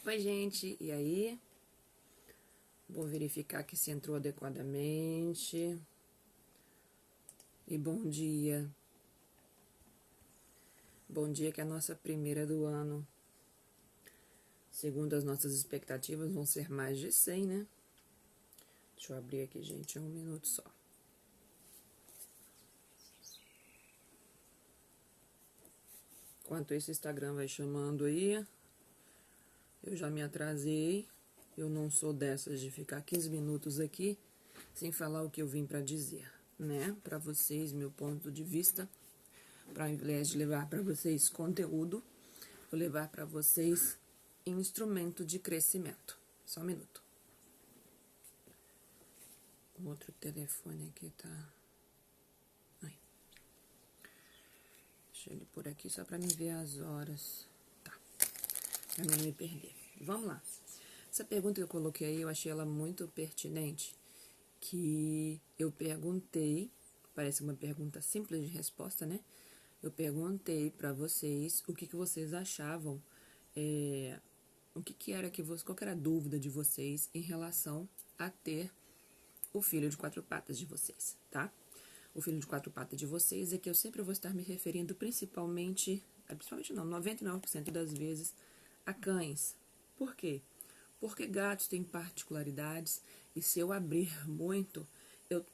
Oi, gente, e aí? Vou verificar aqui se entrou adequadamente. E bom dia. Bom dia, que é a nossa primeira do ano. Segundo as nossas expectativas, vão ser mais de 100, né? Deixa eu abrir aqui, gente, 1 minuto só. Enquanto esse Instagram vai chamando aí, eu já me atrasei. Eu não sou dessas de ficar 15 minutos aqui sem falar o que eu vim pra dizer, né? Pra vocês, meu ponto de vista. Para ao invés de levar para vocês conteúdo, vou levar para vocês instrumento de crescimento. Só um minuto. O outro telefone aqui tá... Aí. Deixa ele por aqui só para me ver as horas. Tá. Pra não me perder. Vamos lá. Essa pergunta que eu coloquei aí, eu achei ela muito pertinente. Que eu perguntei, parece uma pergunta simples de resposta, né? Eu perguntei para vocês o que vocês achavam, qual que era a dúvida de vocês em relação a ter o filho de 4 patas de vocês, tá? O filho de 4 patas de vocês é que eu sempre vou estar me referindo principalmente não, 99% das vezes, a cães. Por quê? Porque gatos têm particularidades e se eu abrir muito,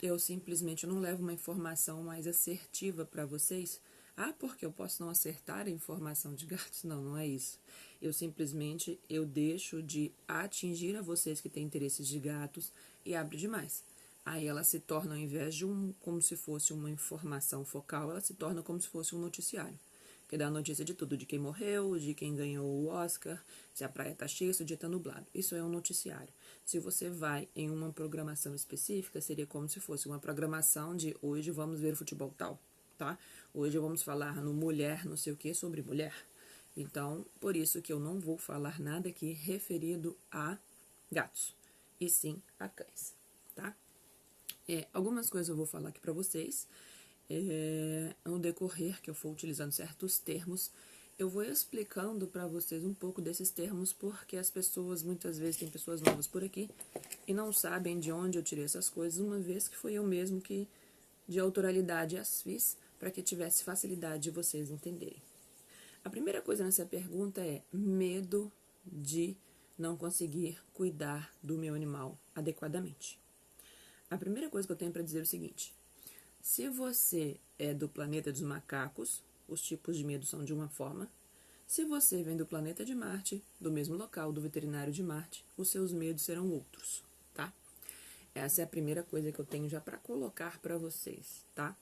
eu simplesmente não levo uma informação mais assertiva para vocês. Ah, porque eu posso não acertar a informação de gatos? Não, não é isso. Eu simplesmente deixo de atingir a vocês que têm interesses de gatos e abro demais. Aí ela se torna, ao invés de como se fosse uma informação focal, ela se torna como se fosse um noticiário. Que dá notícia de tudo, de quem morreu, de quem ganhou o Oscar, se a praia tá cheia, se o dia tá nublado. Isso é um noticiário. Se você vai em uma programação específica, seria como se fosse uma programação de hoje vamos ver futebol tal, tá? Hoje vamos falar no mulher, não sei o que, sobre mulher. Então, por isso que eu não vou falar nada aqui referido a gatos, e sim a cães, tá? Algumas coisas eu vou falar aqui pra vocês. No decorrer que eu for utilizando certos termos, eu vou explicando para vocês um pouco desses termos, porque as pessoas, muitas vezes, tem pessoas novas por aqui e não sabem de onde eu tirei essas coisas, uma vez que foi eu mesmo que, de autoralidade, as fiz para que tivesse facilidade de vocês entenderem. A primeira coisa nessa pergunta é medo de não conseguir cuidar do meu animal adequadamente. A primeira coisa que eu tenho para dizer é o seguinte: se você é do planeta dos macacos, os tipos de medo são de uma forma. Se você vem do planeta de Marte, do mesmo local, do veterinário de Marte, os seus medos serão outros, tá? Essa é a primeira coisa que eu tenho já para colocar para vocês, tá?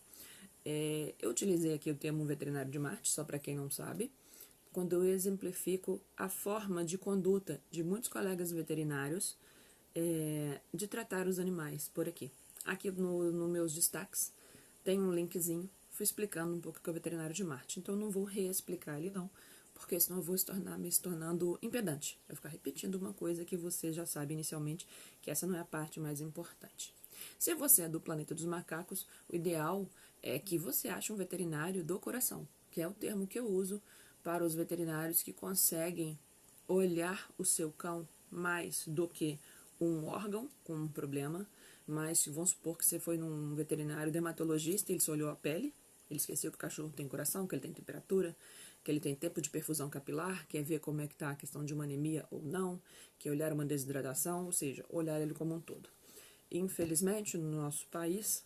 Eu utilizei aqui o termo veterinário de Marte, só para quem não sabe, quando eu exemplifico a forma de conduta de muitos colegas veterinários de tratar os animais por aqui. Aqui no meus destaques tem um linkzinho, fui explicando um pouco o que é o veterinário de Marte. Então, eu não vou reexplicar ele não, porque senão eu vou me tornando impedante. Eu vou ficar repetindo uma coisa que você já sabe inicialmente, que essa não é a parte mais importante. Se você é do planeta dos macacos, o ideal é que você ache um veterinário do coração, que é o termo que eu uso para os veterinários que conseguem olhar o seu cão mais do que um órgão com um problema, mas vamos supor que você foi num veterinário dermatologista e ele só olhou a pele, ele esqueceu que o cachorro tem coração, que ele tem temperatura, que ele tem tempo de perfusão capilar, quer ver como é que está a questão de uma anemia ou não, quer olhar uma desidratação, ou seja, olhar ele como um todo. Infelizmente, no nosso país,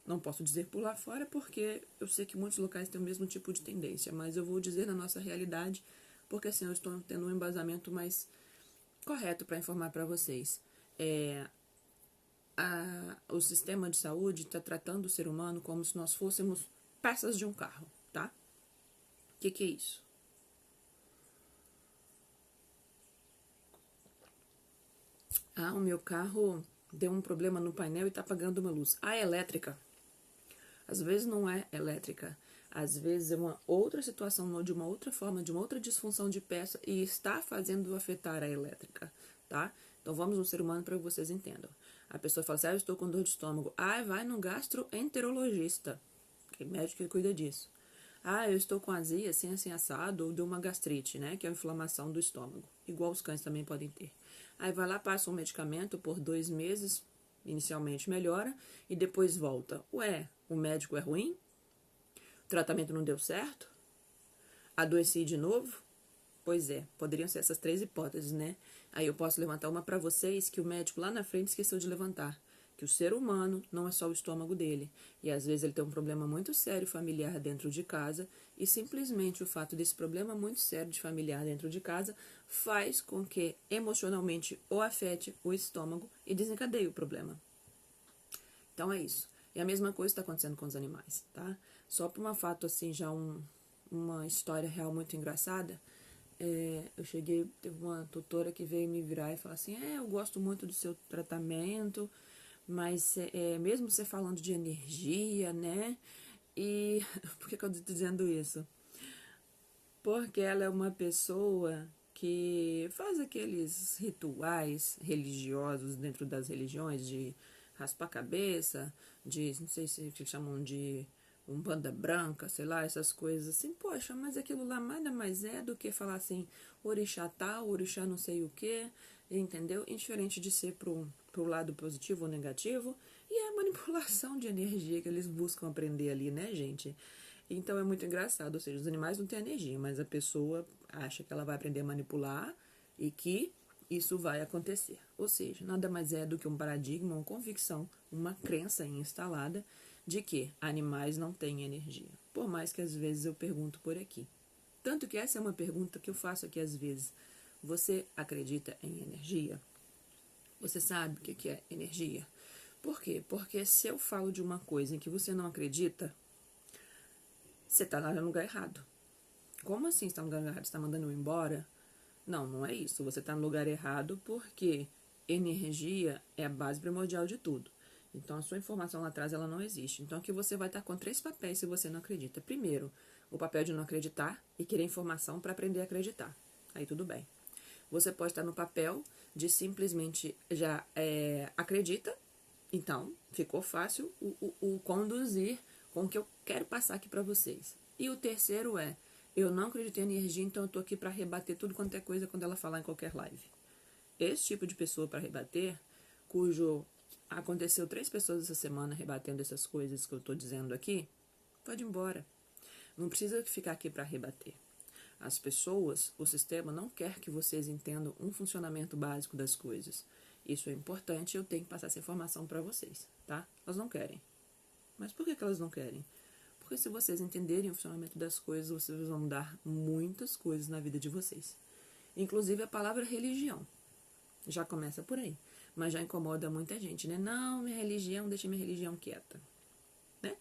não posso dizer por lá fora, porque eu sei que muitos locais têm o mesmo tipo de tendência, mas eu vou dizer na nossa realidade, porque assim eu estou tendo um embasamento mais correto para informar para vocês. O sistema de saúde está tratando o ser humano como se nós fôssemos peças de um carro, tá? O que é isso? O meu carro deu um problema no painel e está apagando uma luz. É elétrica. Às vezes não é elétrica. Às vezes é uma outra situação, de uma outra forma, de uma outra disfunção de peça e está fazendo afetar a elétrica, tá? Então vamos no ser humano para que vocês entendam. A pessoa fala assim, eu estou com dor de estômago. Vai no gastroenterologista, que é médico que cuida disso. Ah, eu estou com azia, assim assado, ou deu uma gastrite, né? Que é a inflamação do estômago. Igual os cães também podem ter. Aí vai lá, passa um medicamento por 2 meses, inicialmente melhora, e depois volta. Ué, o médico é ruim? O tratamento não deu certo? Adoeci de novo? Pois é, poderiam ser essas 3 hipóteses, né? Aí eu posso levantar uma para vocês que o médico lá na frente esqueceu de levantar. Que o ser humano não é só o estômago dele. E às vezes ele tem um problema muito sério familiar dentro de casa e simplesmente o fato desse problema muito sério de familiar dentro de casa faz com que emocionalmente o afete o estômago e desencadeie o problema. Então é isso. E a mesma coisa está acontecendo com os animais, tá? Só por um fato assim, já uma história real muito engraçada. Eu cheguei, teve uma tutora que veio me virar e falar assim, eu gosto muito do seu tratamento, mas mesmo você falando de energia, né? E por que eu tô dizendo isso? Porque ela é uma pessoa que faz aqueles rituais religiosos dentro das religiões de raspar a cabeça, de, não sei se chamam de umbanda branca, sei lá, essas coisas assim. Poxa, mas aquilo lá nada mais é do que falar assim, orixá tal, orixá não sei o que, entendeu? Indiferente de ser pro lado positivo ou negativo. E é a manipulação de energia que eles buscam aprender ali, né, gente? Então é muito engraçado, ou seja, os animais não têm energia, mas a pessoa acha que ela vai aprender a manipular e que isso vai acontecer. Ou seja, nada mais é do que um paradigma, uma convicção, uma crença instalada de que animais não têm energia. Por mais que às vezes eu pergunto por aqui. Tanto que essa é uma pergunta que eu faço aqui às vezes. Você acredita em energia? Você sabe o que é energia? Por quê? Porque se eu falo de uma coisa em que você não acredita, você está lá no lugar errado. Como assim está no lugar errado? Você está mandando eu embora? Não, não é isso. Você está no lugar errado porque energia é a base primordial de tudo. Então, a sua informação lá atrás, ela não existe. Então, aqui você vai estar com 3 papéis se você não acredita. Primeiro, o papel de não acreditar e querer informação para aprender a acreditar. Aí tudo bem. Você pode estar no papel de simplesmente já acredita. Então, ficou fácil o conduzir com o que eu quero passar aqui para vocês. E o terceiro eu não acredito em energia, então eu tô aqui para rebater tudo quanto é coisa quando ela falar em qualquer live. Esse tipo de pessoa para rebater, cujo aconteceu 3 pessoas essa semana rebatendo essas coisas que eu tô dizendo aqui, pode ir embora. Não precisa ficar aqui para rebater. As pessoas, o sistema não quer que vocês entendam um funcionamento básico das coisas. Isso é importante, eu tenho que passar essa informação para vocês, tá? Elas não querem. Mas por que elas não querem? Porque se vocês entenderem o funcionamento das coisas, vocês vão mudar muitas coisas na vida de vocês. Inclusive a palavra religião. Já começa por aí. Mas já incomoda muita gente, né? Não, minha religião, deixa minha religião quieta. Né?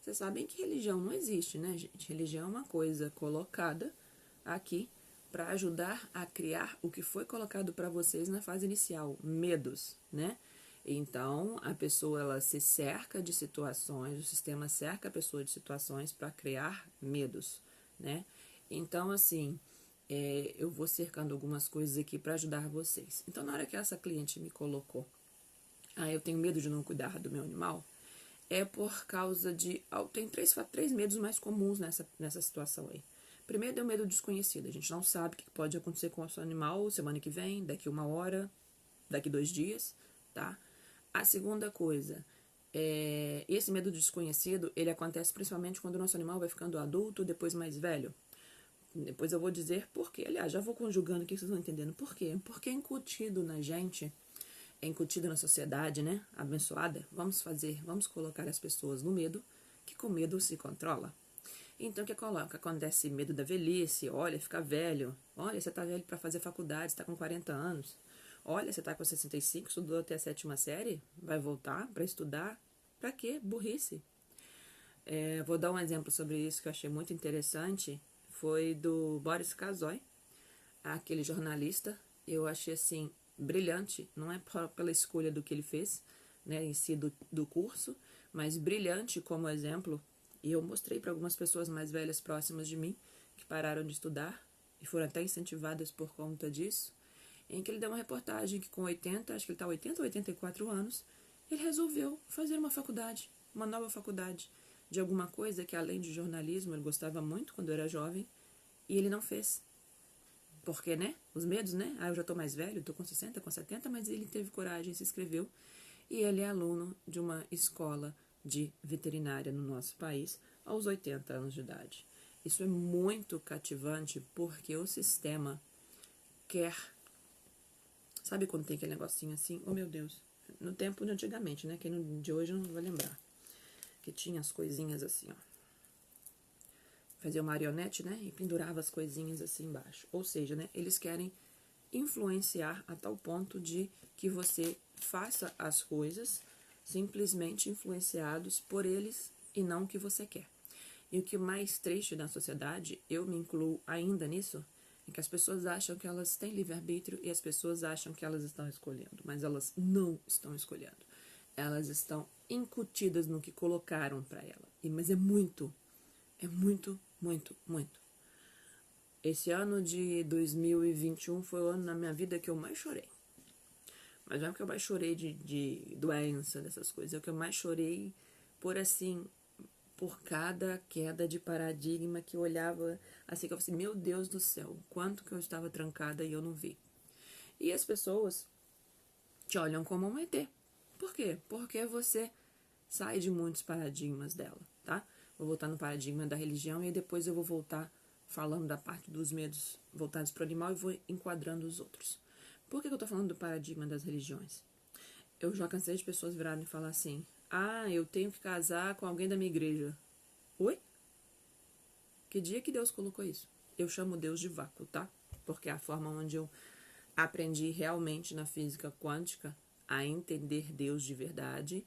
Vocês sabem que religião não existe, né, gente? Religião é uma coisa colocada aqui para ajudar a criar o que foi colocado para vocês na fase inicial, medos, né? Então, a pessoa ela se cerca de situações, o sistema cerca a pessoa de situações para criar medos, né? Então, assim, eu vou cercando algumas coisas aqui para ajudar vocês. Então, na hora que essa cliente me colocou, eu tenho medo de não cuidar do meu animal, é por causa de... Tem três medos mais comuns nessa situação aí. Primeiro é o medo desconhecido. A gente não sabe o que pode acontecer com o nosso animal semana que vem, daqui 1 hora, daqui 2 dias, tá? A segunda coisa, esse medo desconhecido, ele acontece principalmente quando o nosso animal vai ficando adulto, depois mais velho. Depois eu vou dizer por quê. Aliás, já vou conjugando aqui, vocês vão entendendo por quê. Porque é incutido na gente, é incutido na sociedade, né? Abençoada. Vamos colocar as pessoas no medo, que com medo se controla. Então, o que coloca? Acontece medo da velhice. Olha, fica velho. Olha, você tá velho para fazer faculdade, você tá com 40 anos. Olha, você tá com 65, estudou até a 7ª série, vai voltar para estudar. Para quê? Burrice. Vou dar um exemplo sobre isso que eu achei muito interessante. Foi do Boris Kazoy, aquele jornalista. Eu achei, assim, brilhante. Não é pela escolha do que ele fez, né, em si do curso, mas brilhante como exemplo. E eu mostrei para algumas pessoas mais velhas próximas de mim, que pararam de estudar e foram até incentivadas por conta disso, em que ele deu uma reportagem que com 80, acho que ele está 80 ou 84 anos, ele resolveu fazer uma faculdade, uma nova faculdade, de alguma coisa que, além de jornalismo, ele gostava muito quando era jovem, e ele não fez. Porque, né? Os medos, né? Eu já tô mais velho, tô com 60, com 70, mas ele teve coragem, se inscreveu, e ele é aluno de uma escola de veterinária no nosso país aos 80 anos de idade. Isso é muito cativante porque o sistema quer... Sabe quando tem aquele negocinho assim? Oh, meu Deus! No tempo de antigamente, né? Quem de hoje não vai lembrar. Que tinha as coisinhas assim, ó. Fazia uma marionete, né? E pendurava as coisinhas assim embaixo. Ou seja, né? Eles querem influenciar a tal ponto de que você faça as coisas simplesmente influenciados por eles e não o que você quer. E o que mais triste na sociedade, eu me incluo ainda nisso, é que as pessoas acham que elas têm livre-arbítrio e as pessoas acham que elas estão escolhendo, mas elas não estão escolhendo. Elas estão incutidas no que colocaram para ela. Mas é muito, muito. Esse ano de 2021 foi o ano na minha vida que eu mais chorei. Mas não é porque eu mais chorei de doença, dessas coisas. É o que eu mais chorei por, assim, por cada queda de paradigma que eu olhava, assim, que eu falei assim, meu Deus do céu, quanto que eu estava trancada e eu não vi. E as pessoas te olham como um ET. Por quê? Porque você sai de muitos paradigmas dela, tá? Vou voltar no paradigma da religião e depois eu vou voltar falando da parte dos medos voltados para o animal e vou enquadrando os outros. Por que eu tô falando do paradigma das religiões? Eu já cansei de pessoas virarem e falar assim, eu tenho que casar com alguém da minha igreja. Oi? Que dia que Deus colocou isso? Eu chamo Deus de vácuo, tá? Porque é a forma onde eu aprendi realmente na física quântica a entender Deus de verdade.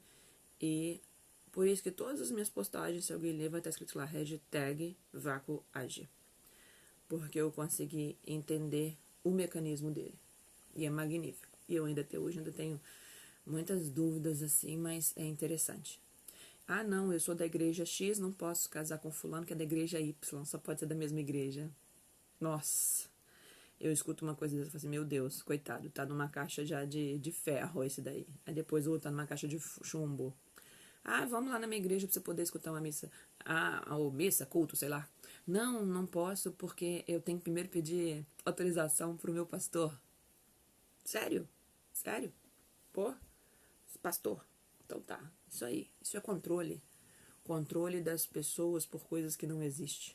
E por isso que todas as minhas postagens, se alguém ler, vai estar escrito lá, hashtag vácuo age. Porque eu consegui entender o mecanismo dele. E é magnífico. E eu ainda até hoje ainda tenho muitas dúvidas assim, mas é interessante. Não, eu sou da igreja X, não posso casar com fulano que é da igreja Y, só pode ser da mesma igreja. Nossa, eu escuto uma coisa dessa e falo assim, meu Deus, coitado, tá numa caixa já de ferro esse daí. Aí depois o outro tá numa caixa de chumbo. Vamos lá na minha igreja pra você poder escutar uma missa. Ou missa, culto, sei lá. Não, não posso porque eu tenho que primeiro pedir autorização pro meu pastor. Sério? Sério? Pô, pastor. Então tá, isso aí. Isso é controle. Controle das pessoas por coisas que não existem.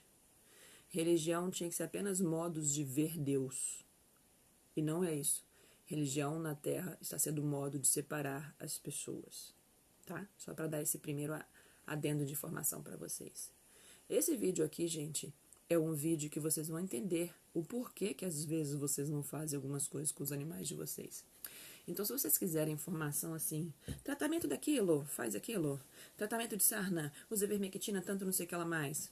Religião tinha que ser apenas modos de ver Deus. E não é isso. Religião na Terra está sendo modo de separar as pessoas. Tá? Só para dar esse primeiro adendo de informação para vocês. Esse vídeo aqui, gente, é um vídeo que vocês vão entender o porquê que às vezes vocês não fazem algumas coisas com os animais de vocês. Então, se vocês quiserem informação assim, tratamento daquilo, faz aquilo, tratamento de sarna, usa vermectina, tanto não sei o que ela mais.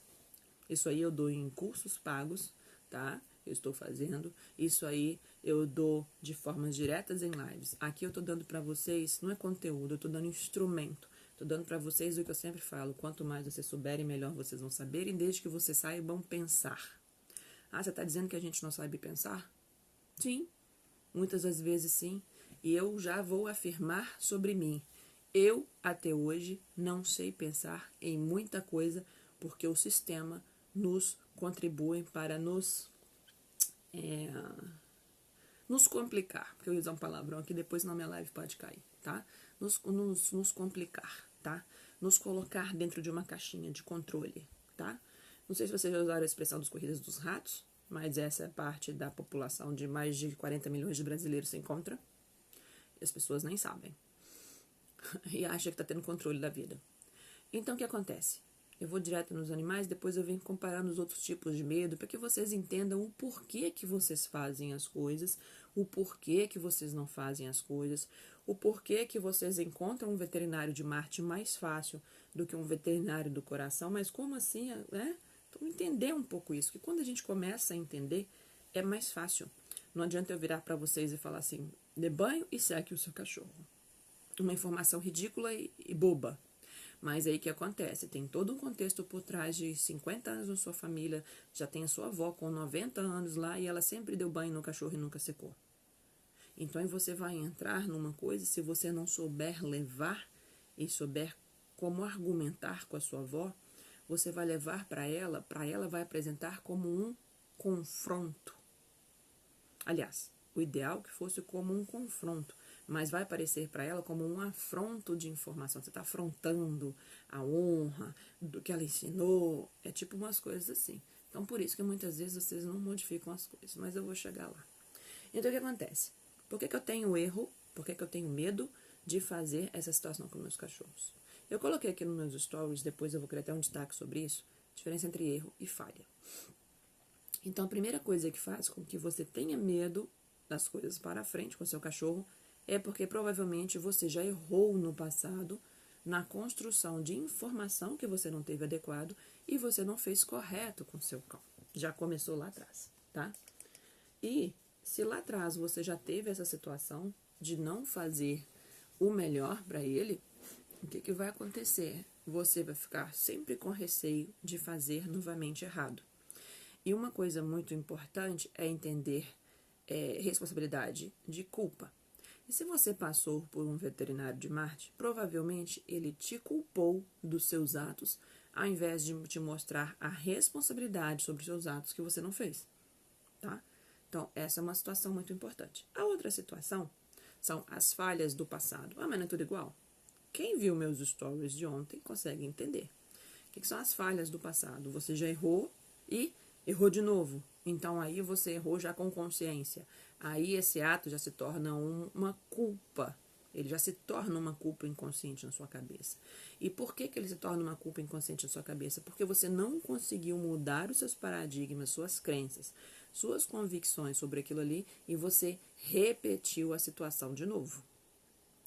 Isso aí eu dou em cursos pagos, tá? Eu estou fazendo. Isso aí eu dou de formas diretas em lives. Aqui eu tô dando pra vocês, não é conteúdo, eu tô dando instrumento. Tô dando pra vocês o que eu sempre falo. Quanto mais vocês souberem, melhor vocês vão saberem, desde que vocês saibam pensar. Você tá dizendo que a gente não sabe pensar? Sim. Muitas das vezes sim. E eu já vou afirmar sobre mim. Eu, até hoje, não sei pensar em muita coisa, porque o sistema nos contribui para nos complicar. Porque eu ia usar um palavrão aqui, depois na minha live pode cair, tá? Nos complicar, tá? Nos colocar dentro de uma caixinha de controle, tá? Não sei se vocês já usaram a expressão dos corridas dos ratos, mas essa é parte da população de mais de 40 milhões de brasileiros se encontra. E as pessoas nem sabem. E acham que tá tendo controle da vida. Então, o que acontece? Eu vou direto nos animais, depois eu venho comparar nos outros tipos de medo, para que vocês entendam o porquê que vocês fazem as coisas, o porquê que vocês não fazem as coisas, o porquê que vocês encontram um veterinário de Marte mais fácil do que um veterinário do coração, mas como assim, né? Então, entender um pouco isso, que quando a gente começa a entender, é mais fácil. Não adianta eu virar para vocês e falar assim, dê banho e seque o seu cachorro. Uma informação ridícula e boba. Mas aí o que acontece? Tem todo um contexto por trás de 50 anos na sua família, já tem a sua avó com 90 anos lá e ela sempre deu banho no cachorro e nunca secou. Então aí você vai entrar numa coisa, se você não souber levar e souber como argumentar com a sua avó, você vai levar para ela vai apresentar como um confronto. Aliás, o ideal é que fosse como um confronto, mas vai parecer para ela como um afronto de informação. Você está afrontando a honra do que ela ensinou, é tipo umas coisas assim. Então, por isso que muitas vezes vocês não modificam as coisas, mas eu vou chegar lá. Então, o que acontece? Por que eu tenho erro? Por que eu tenho medo de fazer essa situação com meus cachorros? Eu coloquei aqui nos meus stories, depois eu vou criar até um destaque sobre isso, diferença entre erro e falha. Então, a primeira coisa que faz com que você tenha medo das coisas para frente com seu cachorro é porque provavelmente você já errou no passado na construção de informação que você não teve adequado e você não fez correto com seu cão. Já começou lá atrás, tá? E se lá atrás você já teve essa situação de não fazer o melhor para ele, o que vai acontecer? Você vai ficar sempre com receio de fazer novamente errado. E uma coisa muito importante é entender responsabilidade de culpa. E se você passou por um veterinário de Marte, provavelmente ele te culpou dos seus atos, ao invés de te mostrar a responsabilidade sobre os seus atos que você não fez, tá? Então, essa é uma situação muito importante. A outra situação são as falhas do passado. Ah, mas não é tudo igual? Quem viu meus stories de ontem consegue entender. O que são as falhas do passado? Você já errou e errou de novo. Então, aí você errou já com consciência. Aí esse ato já se torna uma culpa. Ele já se torna uma culpa inconsciente na sua cabeça. E por que ele se torna uma culpa inconsciente na sua cabeça? Porque você não conseguiu mudar os seus paradigmas, suas crenças, suas convicções sobre aquilo ali e você repetiu a situação de novo,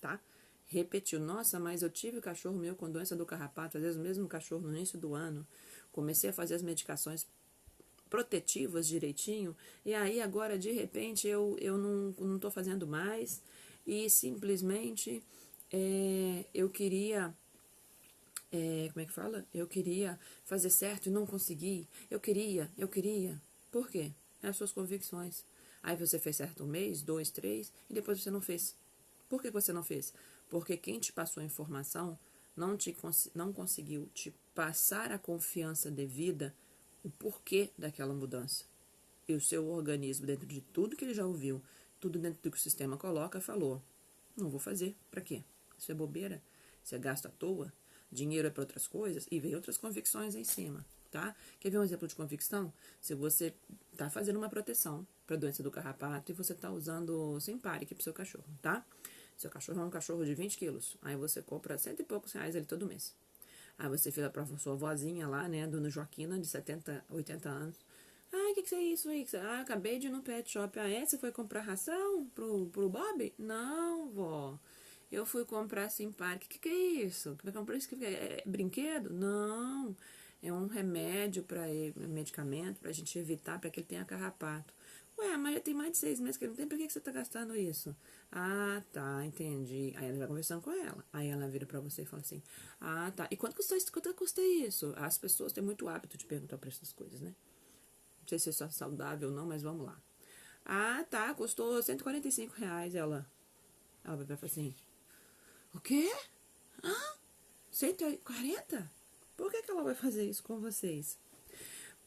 tá? Repetiu. Nossa, mas eu tive o cachorro meu com doença do carrapato, às vezes o mesmo cachorro no início do ano. Comecei a fazer as medicações protetivas direitinho, e aí agora de repente eu não tô fazendo mais e simplesmente eu queria como é que fala? Eu queria fazer certo e não consegui. Eu queria. Por quê? É as suas convicções. Aí você fez certo um mês, 2, 3, e depois você não fez. Por que você não fez? Porque quem te passou a informação não conseguiu te passar a confiança devida, o porquê daquela mudança. E o seu organismo, dentro de tudo que ele já ouviu, tudo dentro do que o sistema coloca, falou, não vou fazer. Pra quê? Isso é bobeira? Isso é gasto à toa? Dinheiro é para outras coisas? E vem outras convicções em cima, tá? Quer ver um exemplo de convicção? Se você tá fazendo uma proteção para doença do carrapato e você tá usando Simparic pro seu cachorro, tá? Seu cachorro é um cachorro de 20 quilos. Aí você compra R$100 e poucos ali todo mês. Aí você fica pra sua vozinha lá, né, dona Joaquina, de 70, 80 anos. Ah, o que é isso aí? Ah, acabei de ir no pet shop. Ah, você foi comprar ração pro Bob? Não, vó. Eu fui comprar Simparic. O que é isso? Vai comprar isso? É brinquedo? Não. É um remédio para medicamento pra gente evitar, para que ele tenha carrapato. Ué, mas já tem mais de 6 meses que ele não tem, por que você tá gastando isso? Ah, tá, entendi. Aí ela vai conversando com ela. Aí ela vira pra você e fala assim, ah, tá. E quanto custa isso? As pessoas têm muito hábito de perguntar o preço das coisas, né? Não sei se isso é saudável ou não, mas vamos lá. Ah, tá, custou R$145. Ela vai falar assim, o quê? Ah, 140? Por que ela vai fazer isso com vocês?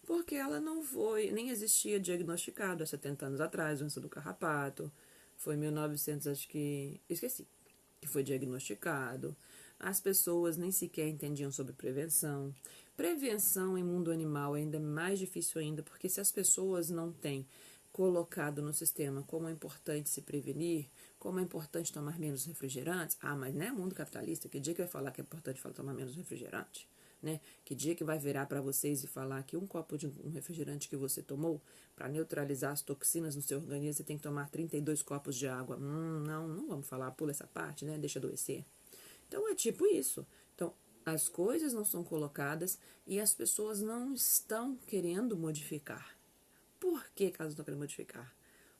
Porque ela não foi, nem existia diagnosticado há 70 anos atrás, doença do carrapato. Foi em 1900, acho que, esqueci, que foi diagnosticado. As pessoas nem sequer entendiam sobre prevenção. Prevenção em mundo animal é ainda mais difícil ainda, porque se as pessoas não têm colocado no sistema como é importante se prevenir, como é importante tomar menos refrigerantes, mas não é mundo capitalista, que dia que vai falar que é importante tomar menos refrigerante? Né? Que dia que vai virar para vocês e falar que um copo de um refrigerante que você tomou, para neutralizar as toxinas no seu organismo, você tem que tomar 32 copos de água. Não vamos falar, pula essa parte, né? Deixa adoecer. Então é tipo isso. Então, as coisas não são colocadas e as pessoas não estão querendo modificar. Por que elas não estão querendo modificar?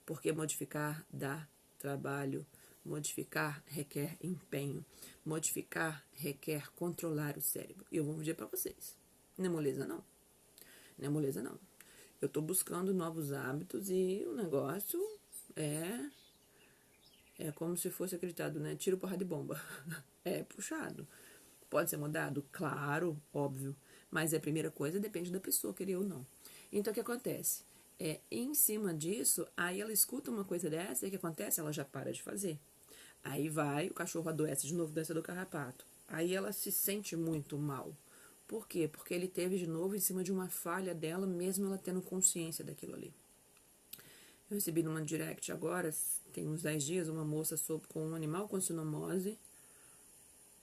Porque modificar dá trabalho. Modificar requer empenho. Modificar requer controlar o cérebro. E eu vou dizer para vocês. Não é moleza, não. Não é moleza, não. Eu estou buscando novos hábitos e o negócio é como se fosse acreditado, né? Tiro, porra de bomba. É puxado. Pode ser mudado? Claro, óbvio. Mas a primeira coisa depende da pessoa querer ou não. Então, o que acontece? Em cima disso, aí ela escuta uma coisa dessa, e o que acontece? Ela já para de fazer. Aí vai, o cachorro adoece de novo, doença do carrapato. Aí ela se sente muito mal. Por quê? Porque ele teve de novo em cima de uma falha dela, mesmo ela tendo consciência daquilo ali. Eu recebi numa direct agora, tem uns 10 dias, uma moça com um animal com sinomose,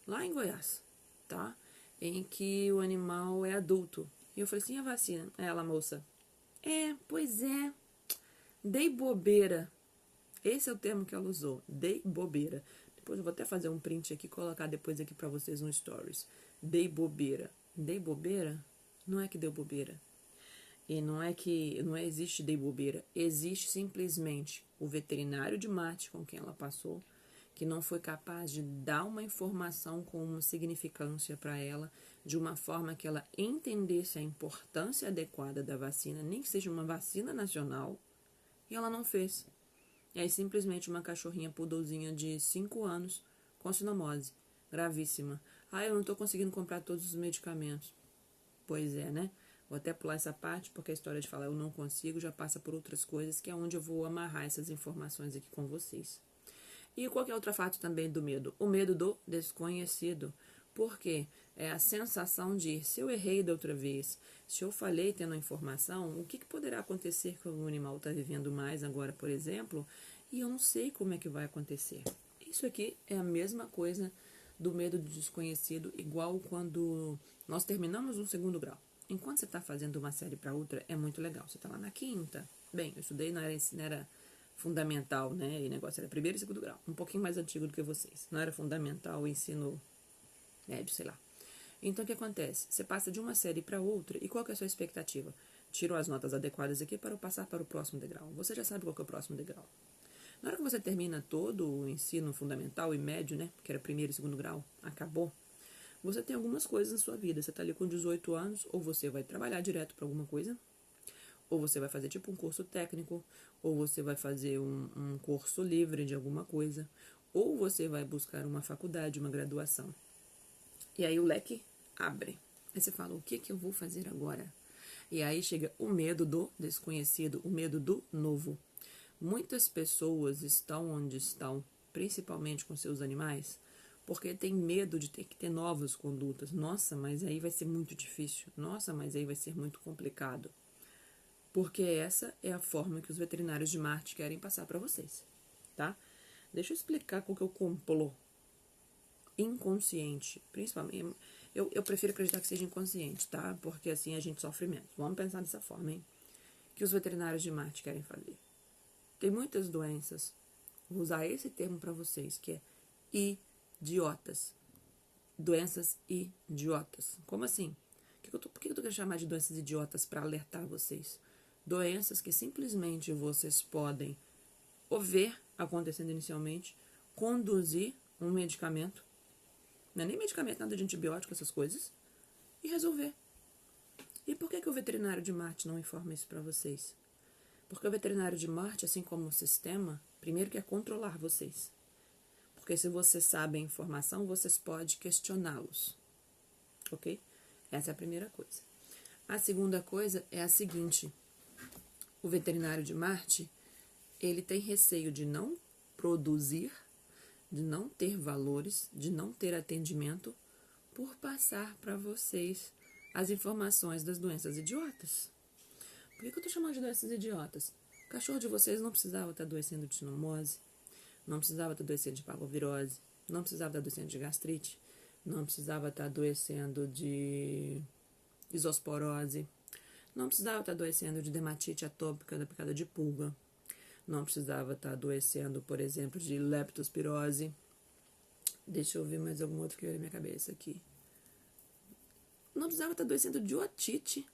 lá em Goiás, tá? Em que o animal é adulto. E eu falei assim, a vacina? Ela, moça, pois é, dei bobeira. Esse é o termo que ela usou, dei bobeira. Depois eu vou até fazer um print aqui e colocar depois aqui pra vocês no stories. Dei bobeira. Dei bobeira? Não é que deu bobeira. E não existe dei bobeira. Existe simplesmente o veterinário de Marte com quem ela passou, que não foi capaz de dar uma informação com uma significância para ela, de uma forma que ela entendesse a importância adequada da vacina, nem que seja uma vacina nacional, e ela não fez. E aí simplesmente uma cachorrinha poodlezinha de 5 anos com sinomose, gravíssima. Eu não estou conseguindo comprar todos os medicamentos. Pois é, né? Vou até pular essa parte, porque a história de falar eu não consigo já passa por outras coisas, que é onde eu vou amarrar essas informações aqui com vocês. E qual que é outro fato também do medo? O medo do desconhecido. Por quê? É a sensação de, se eu errei da outra vez, se eu falhei tendo a informação, o que poderá acontecer que o animal está vivendo mais agora, por exemplo, e eu não sei como é que vai acontecer. Isso aqui é a mesma coisa do medo do desconhecido, igual quando nós terminamos um segundo grau. Enquanto você está fazendo uma série para outra, é muito legal. Você está lá na quinta. Bem, eu estudei, não era fundamental, né? E o negócio era primeiro e segundo grau. Um pouquinho mais antigo do que vocês. Não era fundamental o ensino médio, sei lá. Então, o que acontece? Você passa de uma série para outra, e qual que é a sua expectativa? Tiro as notas adequadas aqui para eu passar para o próximo degrau. Você já sabe qual que é o próximo degrau. Na hora que você termina todo o ensino fundamental e médio, né? Que era primeiro e segundo grau, acabou. Você tem algumas coisas na sua vida. Você está ali com 18 anos, ou você vai trabalhar direto para alguma coisa, ou você vai fazer tipo um curso técnico, ou você vai fazer um curso livre de alguma coisa, ou você vai buscar uma faculdade, uma graduação. E aí o leque abre. Aí você fala, o que eu vou fazer agora? E aí chega o medo do desconhecido, o medo do novo. Muitas pessoas estão onde estão, principalmente com seus animais, porque tem medo de ter que ter novas condutas. Nossa, mas aí vai ser muito difícil. Nossa, mas aí vai ser muito complicado. Porque essa é a forma que os veterinários de Marte querem passar para vocês, tá? Deixa eu explicar qual que é o complô inconsciente, principalmente. Eu prefiro acreditar que seja inconsciente, tá? Porque assim a gente sofre menos. Vamos pensar dessa forma, hein? Que os veterinários de Marte querem fazer. Tem muitas doenças, vou usar esse termo para vocês, que é idiotas. Doenças idiotas. Como assim? Por que eu tô querendo chamar de doenças idiotas para alertar vocês? Doenças que simplesmente vocês podem ou ver acontecendo inicialmente, conduzir um medicamento, não é nem medicamento, nada de antibiótico, essas coisas, e resolver. E por que o veterinário de Marte não informa isso para vocês? Porque o veterinário de Marte, assim como o sistema, primeiro quer controlar vocês. Porque se vocês sabem a informação, vocês podem questioná-los. Ok? Essa é a primeira coisa. A segunda coisa é a seguinte. O veterinário de Marte, ele tem receio de não produzir, de não ter valores, de não ter atendimento, por passar para vocês as informações das doenças idiotas. Por que eu estou chamando de doenças idiotas? O cachorro de vocês não precisava estar adoecendo de sinomose, não precisava estar adoecendo de parvovirose, não precisava estar adoecendo de gastrite, não precisava estar adoecendo de isosporose, não precisava estar adoecendo de dermatite atópica da picada de pulga, não precisava estar adoecendo, por exemplo, de leptospirose. Deixa eu ver mais algum outro que veio na minha cabeça aqui. Não precisava estar adoecendo de otite.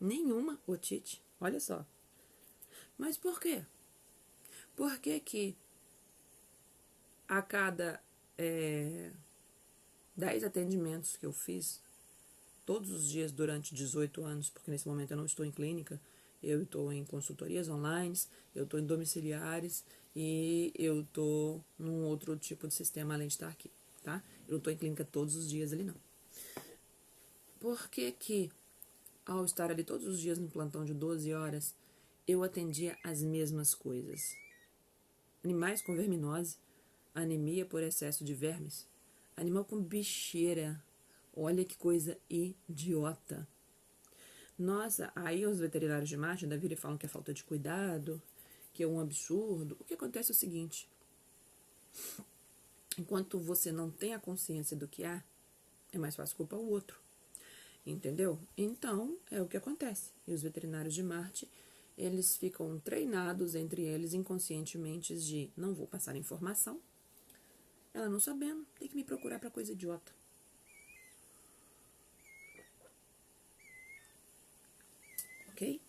Nenhuma otite. Olha só. Mas por quê? Por que a cada 10 atendimentos que eu fiz, todos os dias durante 18 anos, porque nesse momento eu não estou em clínica, eu estou em consultorias online, eu estou em domiciliares e eu estou num outro tipo de sistema além de estar aqui, tá? Eu não estou em clínica todos os dias ali, não. Por que que, ao estar ali todos os dias no plantão de 12 horas, eu atendia as mesmas coisas? Animais com verminose, anemia por excesso de vermes, animal com bicheira. Olha que coisa idiota. Nossa, aí os veterinários de marcha da vida falam que é falta de cuidado, que é um absurdo. O que acontece é o seguinte: enquanto você não tem a consciência do que há, é mais fácil culpar o outro. Entendeu? Então, é o que acontece. E os veterinários de Marte, eles ficam treinados entre eles inconscientemente de não vou passar informação. Ela não sabendo, tem que me procurar para coisa idiota. Ok?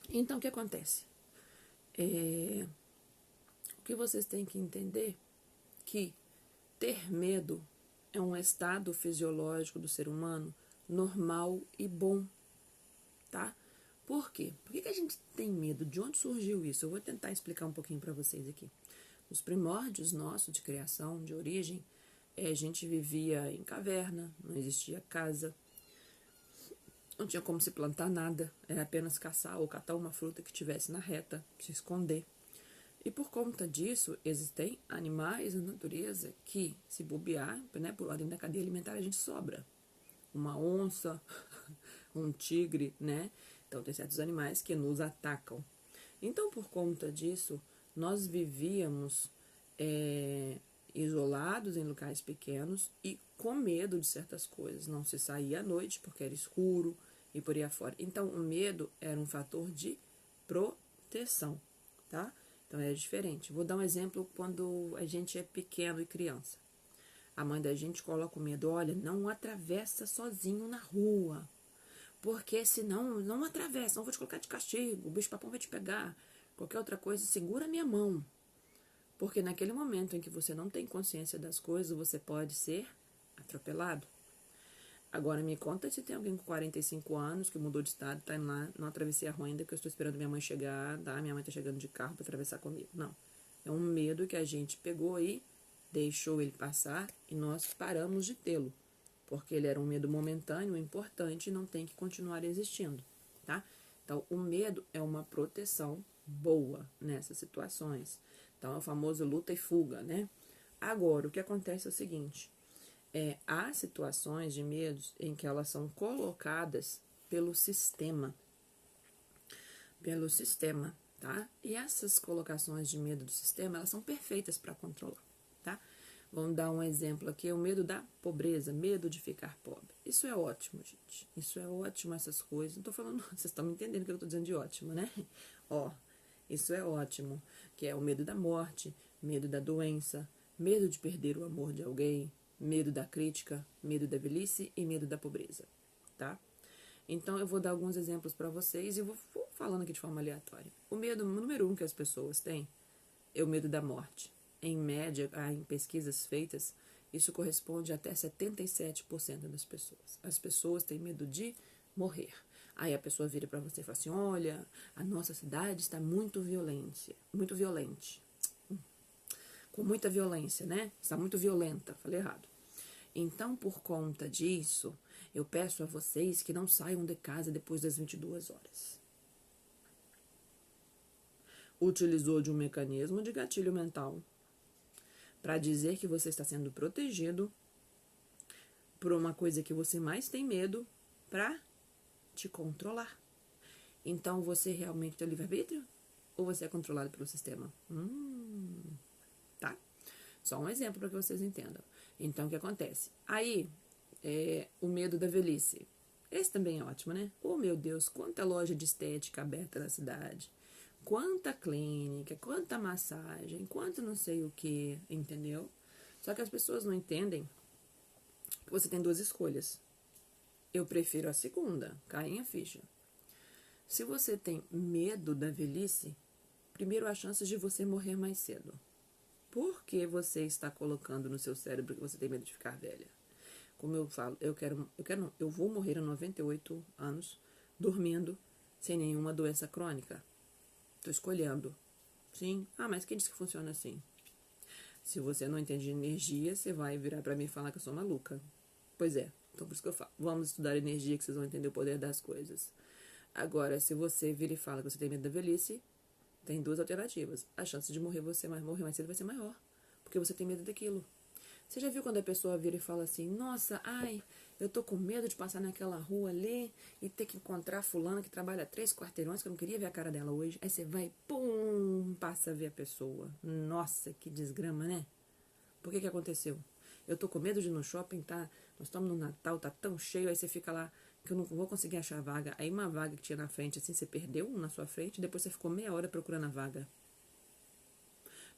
Então, o que acontece? O que vocês têm que entender que ter medo é um estado fisiológico do ser humano normal e bom, tá? Por quê? Por que a gente tem medo? De onde surgiu isso? Eu vou tentar explicar um pouquinho para vocês aqui. Os primórdios nossos de criação, de origem, a gente vivia em caverna, não existia casa, não tinha como se plantar nada, era apenas caçar ou catar uma fruta que tivesse na reta, se esconder. E por conta disso, existem animais na natureza que, se bobear, né, por ordem da cadeia alimentar, a gente sobra. Uma onça, um tigre, né? Então, tem certos animais que nos atacam. Então, por conta disso, nós vivíamos isolados em locais pequenos e com medo de certas coisas. Não se saía à noite porque era escuro e por aí afora. Então, o medo era um fator de proteção, tá? Então, é diferente. Vou dar um exemplo quando a gente é pequeno e criança. A mãe da gente coloca o medo, olha, não atravessa sozinho na rua, porque senão não atravessa, não vou te colocar de castigo, o bicho-papão vai te pegar, qualquer outra coisa, segura a minha mão. Porque naquele momento em que você não tem consciência das coisas, você pode ser atropelado. Agora me conta se tem alguém com 45 anos que mudou de estado, tá indo lá, não atravessei a rua ainda, porque eu estou esperando minha mãe chegar, tá? Minha mãe tá chegando de carro para atravessar comigo. Não. É um medo que a gente pegou aí, deixou ele passar e nós paramos de tê-lo. Porque ele era um medo momentâneo, importante e não tem que continuar existindo, tá? Então, o medo é uma proteção boa nessas situações. Então, é o famoso luta e fuga, né? Agora, o que acontece é o seguinte: há situações de medos em que elas são colocadas pelo sistema, tá? E essas colocações de medo do sistema, elas são perfeitas para controlar, tá? Vamos dar um exemplo aqui, o medo da pobreza, medo de ficar pobre. Isso é ótimo, gente. Isso é ótimo, essas coisas. Não tô falando, vocês estão me entendendo o que eu tô dizendo de ótimo, né? Ó, isso é ótimo, que é o medo da morte, medo da doença, medo de perder o amor de alguém, medo da crítica, medo da velhice e medo da pobreza, tá? Então, eu vou dar alguns exemplos para vocês e vou falando aqui de forma aleatória. O medo número 1 que as pessoas têm é o medo da morte. Em média, em pesquisas feitas, isso corresponde a até 77% das pessoas. As pessoas têm medo de morrer. Aí a pessoa vira para você e fala assim, olha, a nossa cidade está muito violente, com muita violência, né? Está muito violenta, falei errado. Então, por conta disso, eu peço a vocês que não saiam de casa depois das 22 horas. Utilizou de um mecanismo de gatilho mental para dizer que você está sendo protegido por uma coisa que você mais tem medo para te controlar. Então, você realmente tem livre-arbítrio? Ou você é controlado pelo sistema? Tá? Só um exemplo para que vocês entendam. Então, o que acontece? Aí, o medo da velhice. Esse também é ótimo, né? Oh, meu Deus, quanta loja de estética aberta na cidade. Quanta clínica, quanta massagem, quanto não sei o que, entendeu? Só que as pessoas não entendem que você tem duas escolhas. Eu prefiro a segunda, caem a ficha. Se você tem medo da velhice, primeiro há chances de você morrer mais cedo. Por que você está colocando no seu cérebro que você tem medo de ficar velha? Como eu falo, eu vou morrer a 98 anos dormindo sem nenhuma doença crônica. Estou escolhendo. Sim. Ah, mas quem disse que funciona assim? Se você não entende de energia, você vai virar para mim e falar que eu sou maluca. Pois é. Então, por isso que eu falo, vamos estudar energia que vocês vão entender o poder das coisas. Agora, se você vira e fala que você tem medo da velhice, tem duas alternativas. A chance de morrer mais cedo vai ser maior, porque você tem medo daquilo. Você já viu quando a pessoa vira e fala assim, nossa, ai, eu tô com medo de passar naquela rua ali e ter que encontrar fulana que trabalha 3 quarteirões, que eu não queria ver a cara dela hoje. Aí você vai, pum, passa a ver a pessoa. Nossa, que desgrama, né? Por que aconteceu? Eu tô com medo de ir no shopping, tá? Nós estamos no Natal, tá tão cheio, aí você fica lá, que eu não vou conseguir achar vaga. Aí uma vaga que tinha na frente, assim, você perdeu na sua frente, depois você ficou meia hora procurando a vaga.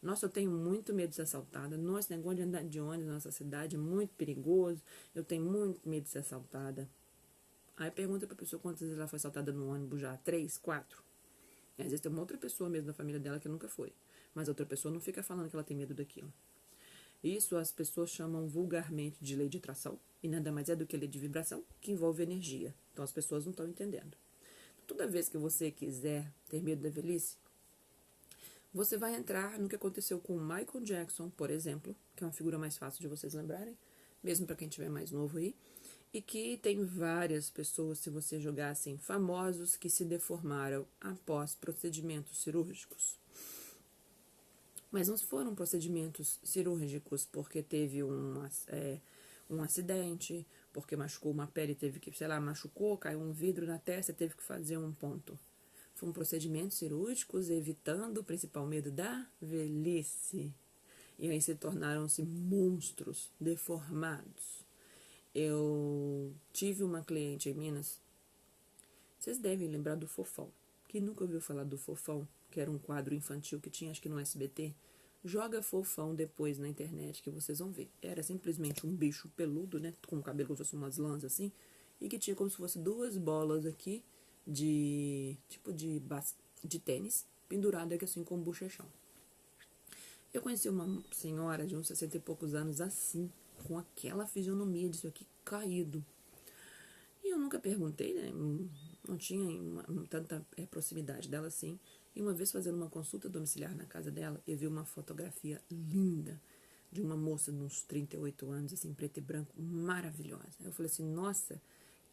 Nossa, eu tenho muito medo de ser assaltada. Nossa, negócio de andar de ônibus na nossa cidade é muito perigoso. Eu tenho muito medo de ser assaltada. Aí pergunta pra pessoa quantas vezes ela foi assaltada no ônibus já. 3, 4. E às vezes tem uma outra pessoa mesmo da família dela que nunca foi. Mas a outra pessoa não fica falando que ela tem medo daquilo. Isso as pessoas chamam vulgarmente de lei de atração. E nada mais é do que lei de vibração, que envolve energia. Então as pessoas não estão entendendo. Toda vez que você quiser ter medo da velhice, você vai entrar no que aconteceu com o Michael Jackson, por exemplo, que é uma figura mais fácil de vocês lembrarem, mesmo para quem tiver mais novo aí, e que tem várias pessoas, se você jogar assim, famosos que se deformaram após procedimentos cirúrgicos. Mas não foram procedimentos cirúrgicos porque teve um acidente, porque machucou uma pele, teve que, sei lá, machucou, caiu um vidro na testa, teve que fazer um ponto. Foram procedimentos cirúrgicos evitando o principal medo da velhice. E aí se tornaram-se monstros deformados. Eu tive uma cliente em Minas, vocês devem lembrar do Fofão. Quem nunca ouviu falar do Fofão, que era um quadro infantil que tinha, acho que no SBT, joga Fofão depois na internet que vocês vão ver. Era simplesmente um bicho peludo, né, com o cabelo como se fosse umas lãs assim, e que tinha como se fosse 2 bolas aqui, de tênis, pendurado aqui assim com um bochechão. Eu conheci uma senhora de uns 60 e poucos anos assim, com aquela fisionomia disso aqui caído. E eu nunca perguntei, né? Não tinha tanta proximidade dela assim. E uma vez fazendo uma consulta domiciliar na casa dela, eu vi uma fotografia linda de uma moça de uns 38 anos, assim, preto e branco, maravilhosa. Eu falei assim, nossa,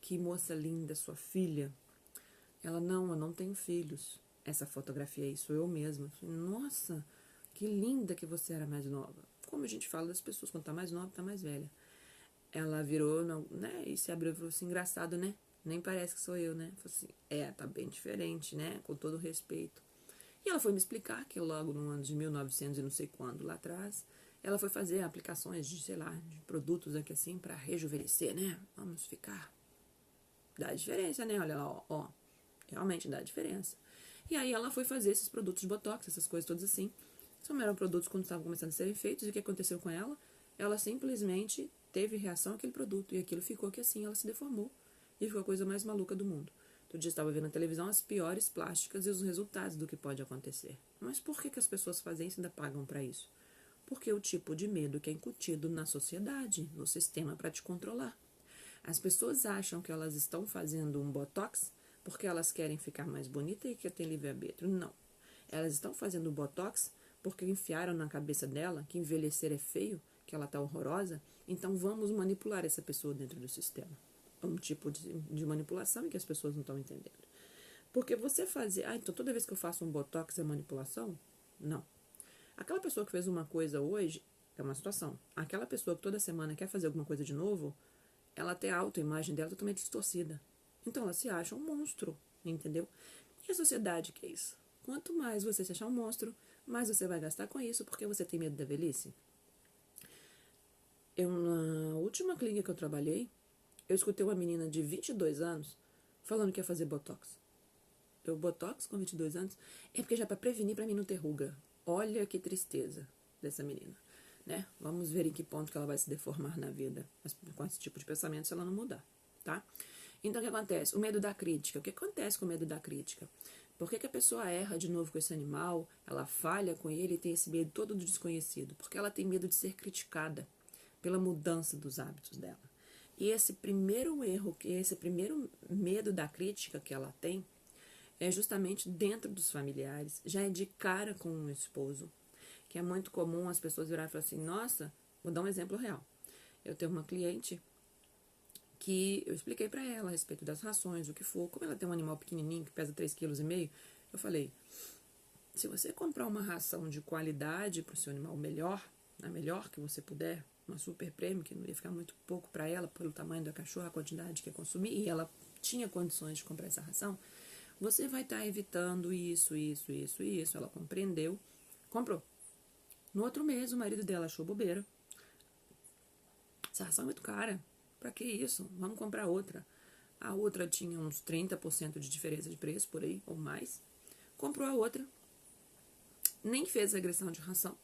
que moça linda, sua filha. Ela, não, eu não tenho filhos. Essa fotografia aí sou eu mesma. Eu falei, nossa, que linda que você era mais nova. Como a gente fala das pessoas, quando tá mais nova, tá mais velha. Ela virou, né, e se abriu e falou assim, engraçado, né? Nem parece que sou eu, né? Eu falei assim, tá bem diferente, né? Com todo respeito. E ela foi me explicar que logo no ano de 1900 e não sei quando, lá atrás, ela foi fazer aplicações de, sei lá, de produtos aqui assim pra rejuvenescer, né? Vamos ficar. Dá diferença, né? Olha lá, ó. Realmente dá diferença. E aí ela foi fazer esses produtos de botox, essas coisas todas assim. São eram produtos quando estavam começando a serem feitos. E o que aconteceu com ela? Ela simplesmente teve reação àquele produto. E aquilo ficou que assim, ela se deformou. E ficou a coisa mais maluca do mundo. Outro dia estava vendo na televisão as piores plásticas e os resultados do que pode acontecer. Mas por que as pessoas fazem isso e ainda pagam para isso? Porque é o tipo de medo que é incutido na sociedade, no sistema para te controlar. As pessoas acham que elas estão fazendo um botox porque elas querem ficar mais bonita e que tem livre-arbítrio. Não. Elas estão fazendo botox porque enfiaram na cabeça dela que envelhecer é feio, que ela está horrorosa, então vamos manipular essa pessoa dentro do sistema. É um tipo de manipulação em que as pessoas não estão entendendo. Porque você fazer... então toda vez que eu faço um botox é manipulação? Não. Aquela pessoa que fez uma coisa hoje é uma situação. Aquela pessoa que toda semana quer fazer alguma coisa de novo, ela tem a autoimagem dela totalmente distorcida. Então ela se acha um monstro, entendeu? E a sociedade, que é isso? Quanto mais você se achar um monstro, mais você vai gastar com isso, porque você tem medo da velhice. Na última clínica que eu trabalhei, eu escutei uma menina de 22 anos falando que ia fazer botox. Botox com 22 anos? É porque já para prevenir, para mim não ter ruga. Olha que tristeza dessa menina, né? Vamos ver em que ponto que ela vai se deformar na vida com esse tipo de pensamento se ela não mudar, tá? Então, o que acontece? O medo da crítica. O que acontece com o medo da crítica? Por que a pessoa erra de novo com esse animal, ela falha com ele e tem esse medo todo do desconhecido? Porque ela tem medo de ser criticada pela mudança dos hábitos dela. E esse primeiro erro, esse primeiro medo da crítica que ela tem, é justamente dentro dos familiares, já é de cara com o esposo, que é muito comum as pessoas virarem e falar assim, nossa, vou dar um exemplo real. Eu tenho uma cliente que eu expliquei para ela a respeito das rações, o que for. Como ela tem um animal pequenininho que pesa 3,5 kg, eu falei, se você comprar uma ração de qualidade para o seu animal melhor, a melhor que você puder, uma super prêmio, que não ia ficar muito pouco para ela, pelo tamanho da cachorra, a quantidade que ia consumir, e ela tinha condições de comprar essa ração, você vai estar evitando isso. Ela compreendeu, comprou. No outro mês, o marido dela achou bobeira. Essa ração é muito cara. Pra que isso? Vamos comprar outra. A outra tinha uns 30% de diferença de preço, por aí, ou mais. Comprou a outra. Nem fez regressão de ração.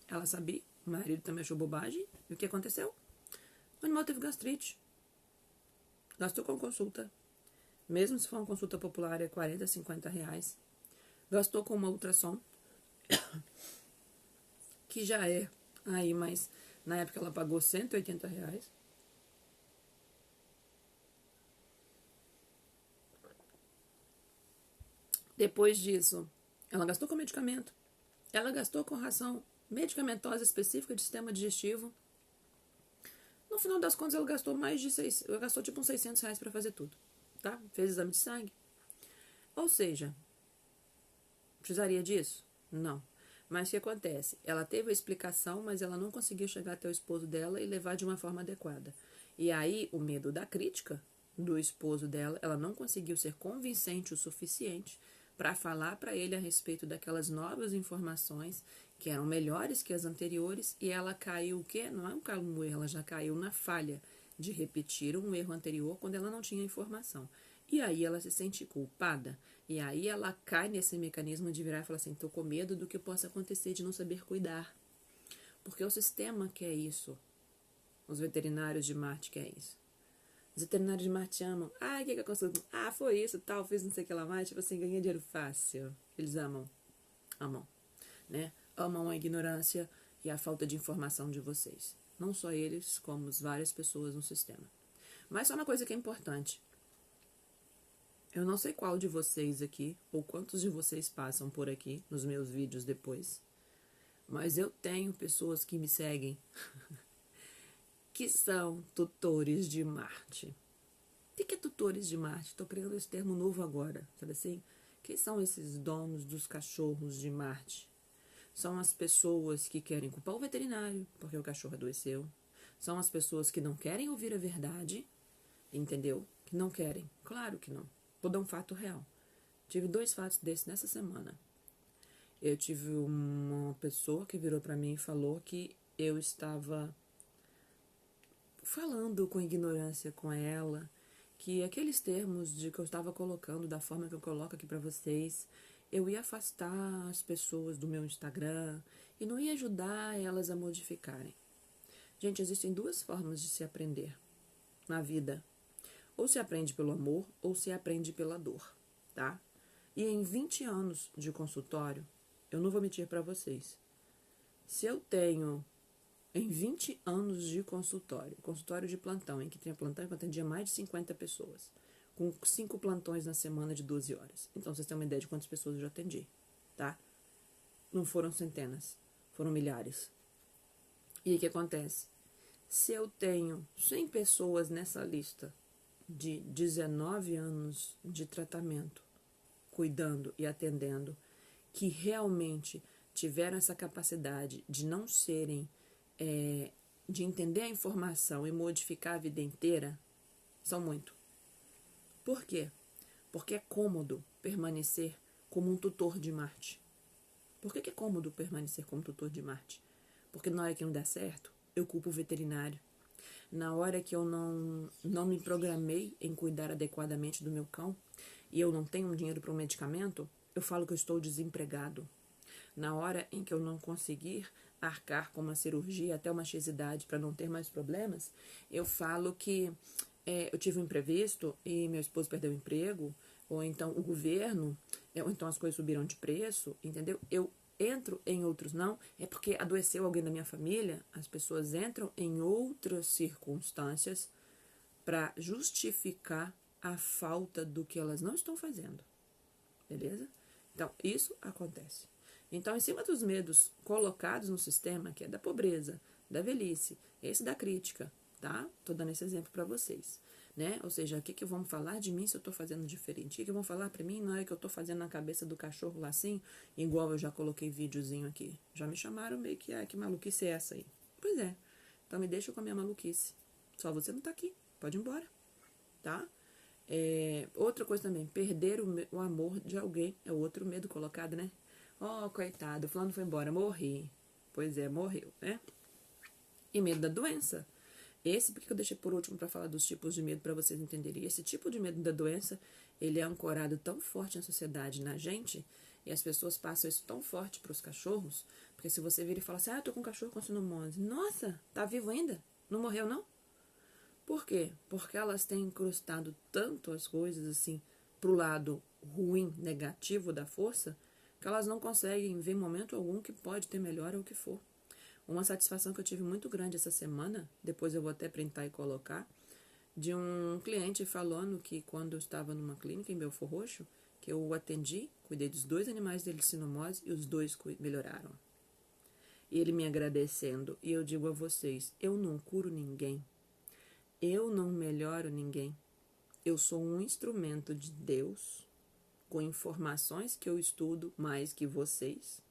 Ela sabia. O marido também achou bobagem. E o que aconteceu? O animal teve gastrite. Gastou com consulta. Mesmo se for uma consulta popular, é 40, 50 reais. Gastou com uma ultrassom. Que já é aí, mas na época ela pagou 180 reais. Depois disso, ela gastou com medicamento. Ela gastou com ração medicamentosa específica de sistema digestivo. No final das contas, ela gastou ela gastou tipo uns 600 reais para fazer tudo, tá? Fez exame de sangue. Ou seja, precisaria disso? Não. Mas o que acontece? Ela teve a explicação, mas ela não conseguiu chegar até o esposo dela e levar de uma forma adequada. E aí, o medo da crítica do esposo dela, ela não conseguiu ser convincente o suficiente para falar para ele a respeito daquelas novas informações que eram melhores que as anteriores, e ela caiu o quê? Não é um calmo erro, ela já caiu na falha de repetir um erro anterior quando ela não tinha informação. E aí ela se sente culpada. E aí ela cai nesse mecanismo de virar e falar assim, tô com medo do que possa acontecer de não saber cuidar. Porque o sistema quer isso. Os veterinários de Marte querem isso. Os veterinários de Marte amam. Ah, o que eu consulto? Ah, foi isso, tal, fiz não sei o que lá mais. Tipo assim, ganhei dinheiro fácil. Eles amam. Amam. Né? Amam a ignorância e a falta de informação de vocês. Não só eles, como várias pessoas no sistema. Mas só uma coisa que é importante. Eu não sei qual de vocês aqui, ou quantos de vocês passam por aqui nos meus vídeos depois, mas eu tenho pessoas que me seguem que são tutores de Marte. O que é tutores de Marte? Estou criando esse termo novo agora, sabe assim? Quem são esses donos dos cachorros de Marte? São as pessoas que querem culpar o veterinário porque o cachorro adoeceu. São as pessoas que não querem ouvir a verdade, entendeu? Que não querem. Claro que não. Vou dar um fato real. Tive 2 fatos desses nessa semana. Eu tive uma pessoa que virou pra mim e falou que eu estava falando com ignorância com ela, que aqueles termos de que eu estava colocando da forma que eu coloco aqui pra vocês, eu ia afastar as pessoas do meu Instagram e não ia ajudar elas a modificarem. Gente, existem 2 formas de se aprender na vida. Ou se aprende pelo amor, ou se aprende pela dor, tá? E em 20 anos de consultório, eu não vou mentir para vocês. Se eu tenho, em 20 anos de consultório de plantão, em que tinha plantão que eu atendia mais de 50 pessoas, com 5 plantões na semana de 12 horas. Então, vocês têm uma ideia de quantas pessoas eu já atendi, tá? Não foram centenas, foram milhares. E aí o que acontece? Se eu tenho 100 pessoas nessa lista de 19 anos de tratamento, cuidando e atendendo, que realmente tiveram essa capacidade de não serem, de entender a informação e modificar a vida inteira, são muito. Por quê? Porque é cômodo permanecer como um tutor de Marte. Por que é cômodo permanecer como tutor de Marte? Porque na hora que não der certo, eu culpo o veterinário. Na hora que eu não me programei em cuidar adequadamente do meu cão e eu não tenho dinheiro para um medicamento, eu falo que eu estou desempregado. Na hora em que eu não conseguir arcar com uma cirurgia até uma X-idade para não ter mais problemas, eu falo que eu tive um imprevisto e meu esposo perdeu o emprego, ou então o governo, ou então as coisas subiram de preço, entendeu? Eu entro em outros não, é porque adoeceu alguém da minha família, as pessoas entram em outras circunstâncias para justificar a falta do que elas não estão fazendo, beleza? Então, isso acontece. Então, em cima dos medos colocados no sistema, que é da pobreza, da velhice, esse da crítica, tá? Tô dando esse exemplo para vocês. né? Ou seja, o que vão falar de mim se eu tô fazendo diferente? O que vão falar pra mim na hora que eu tô fazendo na cabeça do cachorro lá assim, igual eu já coloquei videozinho aqui. Já me chamaram meio que, que maluquice é essa aí? Pois é, então me deixa com a minha maluquice. Só você não tá aqui, pode ir embora, tá? Outra coisa também, perder o amor de alguém é outro medo colocado, né? Oh, coitado, o fulano foi embora, morri. Pois é, morreu, né? E medo da doença. Por que eu deixei por último para falar dos tipos de medo para vocês entenderem? Esse tipo de medo da doença, ele é ancorado tão forte na sociedade, na gente, e as pessoas passam isso tão forte para os cachorros, porque se você vir e falar assim, eu tô com um cachorro com cinomose, nossa, tá vivo ainda? Não morreu não? Por quê? Porque elas têm incrustado tanto as coisas assim pro lado ruim, negativo da força, que elas não conseguem ver em momento algum que pode ter melhora ou o que for. Uma satisfação que eu tive muito grande essa semana, depois eu vou até printar e colocar, de um cliente falando que quando eu estava numa clínica em Belfor Roxo, que eu o atendi, cuidei dos 2 animais dele de sinomose e os 2 melhoraram. E ele me agradecendo, e eu digo a vocês, eu não curo ninguém, eu não melhoro ninguém, eu sou um instrumento de Deus, com informações que eu estudo mais que vocês,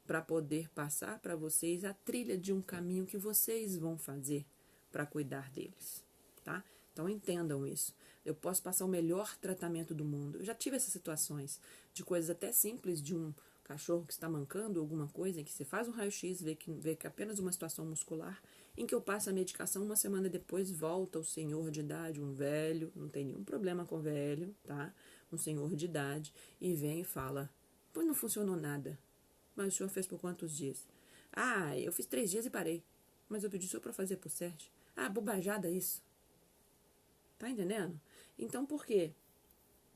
para poder passar para vocês a trilha de um caminho que vocês vão fazer para cuidar deles, tá? Então entendam isso. Eu posso passar o melhor tratamento do mundo. Eu já tive essas situações de coisas até simples, de um cachorro que está mancando alguma coisa, em que você faz um raio-x, vê que é apenas uma situação muscular, em que eu passo a medicação, uma semana depois volta o senhor de idade, um velho, não tem nenhum problema com velho, tá? Um senhor de idade, e vem e fala, pois não funcionou nada. Mas o senhor fez por quantos dias? Eu fiz 3 dias e parei. Mas eu pedi só para fazer por 7. Bobajada isso. Tá entendendo? Então por quê?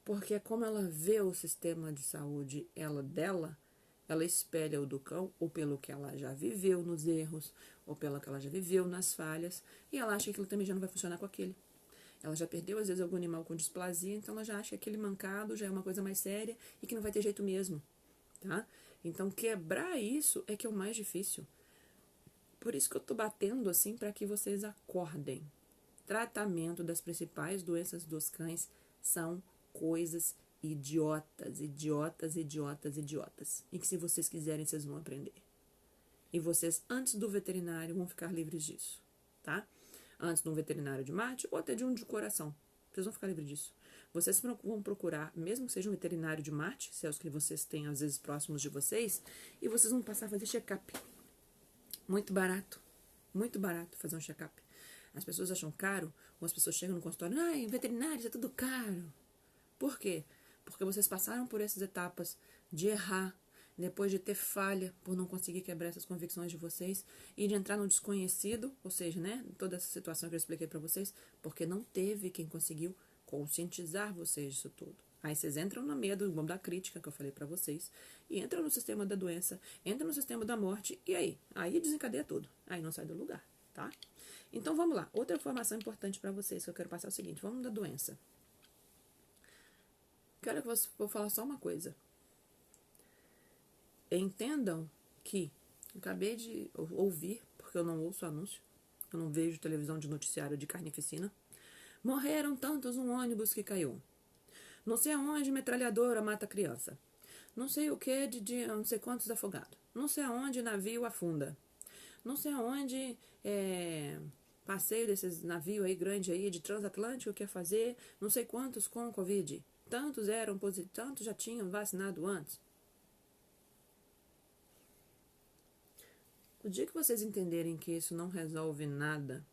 Porque é como ela vê o sistema de saúde ela espelha o do cão, ou pelo que ela já viveu nos erros, ou pelo que ela já viveu nas falhas, e ela acha que aquilo também já não vai funcionar com aquele. Ela já perdeu, às vezes, algum animal com displasia, então ela já acha que aquele mancado já é uma coisa mais séria e que não vai ter jeito mesmo, tá? Então, quebrar isso é que é o mais difícil. Por isso que eu tô batendo assim para que vocês acordem. Tratamento das principais doenças dos cães são coisas idiotas, idiotas, idiotas, idiotas. E que se vocês quiserem, vocês vão aprender. E vocês, antes do veterinário, vão ficar livres disso, tá? Antes de um veterinário de mate ou até de um de coração. Vocês vão ficar livres disso. Vocês vão procurar, mesmo que seja um veterinário de mate, se é os que vocês têm às vezes próximos de vocês, e vocês vão passar a fazer check-up. Muito barato fazer um check-up. As pessoas acham caro, ou as pessoas chegam no consultório, veterinário, isso é tudo caro. Por quê? Porque vocês passaram por essas etapas de errar, depois de ter falha, por não conseguir quebrar essas convicções de vocês, e de entrar no desconhecido, ou seja, né, toda essa situação que eu expliquei para vocês, porque não teve quem conseguiu conscientizar vocês disso tudo. Aí vocês entram no meio do da crítica que eu falei para vocês, e entram no sistema da doença, entram no sistema da morte, e aí desencadeia tudo. Aí não sai do lugar, tá? Então vamos lá. Outra informação importante para vocês que eu quero passar é o seguinte, vamos da doença. Vou falar só uma coisa. Entendam que acabei de ouvir, porque eu não ouço anúncio, eu não vejo televisão de noticiário de carnificina. Morreram tantos um ônibus que caiu. Não sei aonde metralhadora mata criança. Não sei o que de não sei quantos afogados. Não sei aonde navio afunda. Não sei aonde passeio desses navios aí grande aí de transatlântico quer fazer. Não sei quantos com Covid. Tantos eram positivos, tantos já tinham vacinado antes. O dia que vocês entenderem que isso não resolve nada,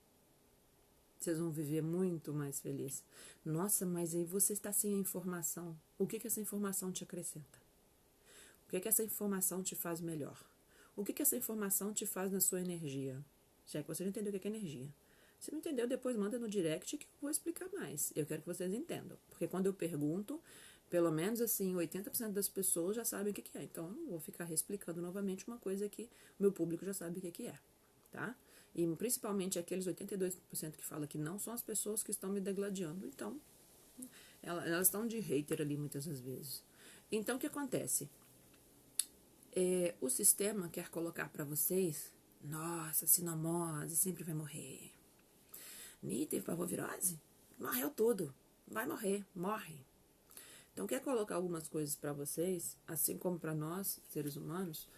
vocês vão viver muito mais felizes. Nossa, mas aí você está sem a informação. O que essa informação te acrescenta? O que essa informação te faz melhor? O que essa informação te faz na sua energia? Já que você não entendeu o que é energia. Se não entendeu, depois manda no direct que eu vou explicar mais. Eu quero que vocês entendam. Porque quando eu pergunto, pelo menos assim, 80% das pessoas já sabem o que é. Então, eu não vou ficar reexplicando novamente uma coisa que o meu público já sabe o que é, tá? E principalmente aqueles 82% que falam que não são as pessoas que estão me degladiando. Então, elas estão de hater ali muitas das vezes. Então, o que acontece? O sistema quer colocar para vocês, nossa, sinomose sempre vai morrer. Teve parvovirose? Morreu tudo. Vai morrer, morre. Então, quer colocar algumas coisas para vocês, assim como para nós, seres humanos,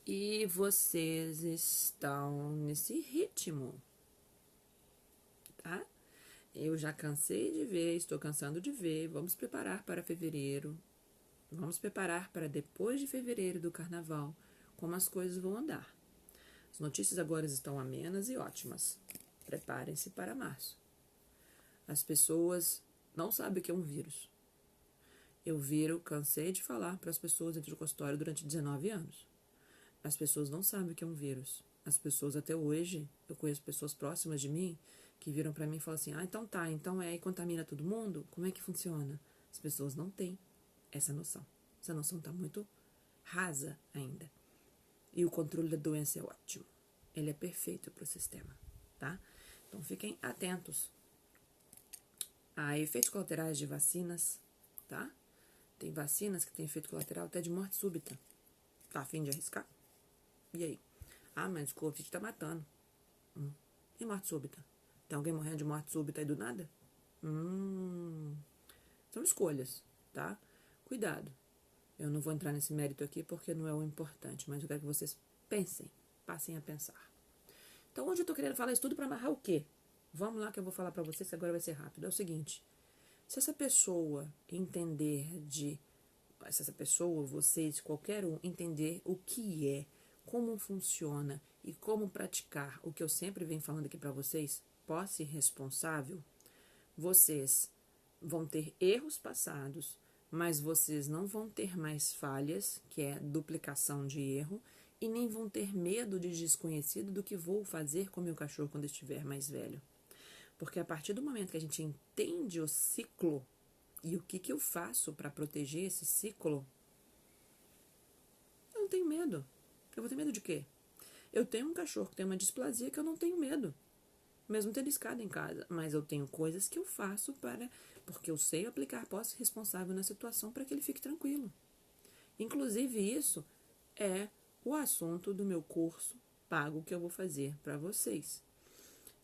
e vocês estão nesse ritmo, tá? Eu já cansei de ver, estou cansando de ver. Vamos preparar para fevereiro. Vamos preparar para depois de fevereiro do carnaval, como as coisas vão andar. As notícias agora estão amenas e ótimas. Preparem-se para março. As pessoas não sabem o que é um vírus. Cansei de falar para as pessoas dentro do consultório durante 19 anos. As pessoas não sabem o que é um vírus. As pessoas até hoje, eu conheço pessoas próximas de mim que viram para mim e falam assim, então tá, então e contamina todo mundo? Como é que funciona? As pessoas não têm essa noção. Essa noção está muito rasa ainda. E o controle da doença é ótimo. Ele é perfeito para o sistema, tá? Então fiquem atentos a efeitos colaterais de vacinas, tá? Tem vacinas que têm efeito colateral até de morte súbita. Tá a fim de arriscar? E aí? Mas o Covid tá matando. E morte súbita? Tem alguém morrendo de morte súbita aí do nada? São escolhas, tá? Cuidado. Eu não vou entrar nesse mérito aqui porque não é o importante, mas eu quero que vocês pensem, passem a pensar. Então, hoje eu tô querendo falar isso tudo para amarrar o quê? Vamos lá que eu vou falar para vocês que agora vai ser rápido. É o seguinte, se essa pessoa vocês, qualquer um, entender o que é, como funciona e como praticar o que eu sempre venho falando aqui para vocês, posse responsável, vocês vão ter erros passados, mas vocês não vão ter mais falhas, que é duplicação de erro, e nem vão ter medo de desconhecido do que vou fazer com meu cachorro quando estiver mais velho. Porque a partir do momento que a gente entende o ciclo e o que eu faço para proteger esse ciclo, eu não tenho medo. Eu vou ter medo de quê? Eu tenho um cachorro que tem uma displasia que eu não tenho medo. Mesmo tendo escada em casa. Mas eu tenho coisas que eu faço porque eu sei aplicar posse responsável na situação para que ele fique tranquilo. Inclusive, isso é o assunto do meu curso pago que eu vou fazer para vocês.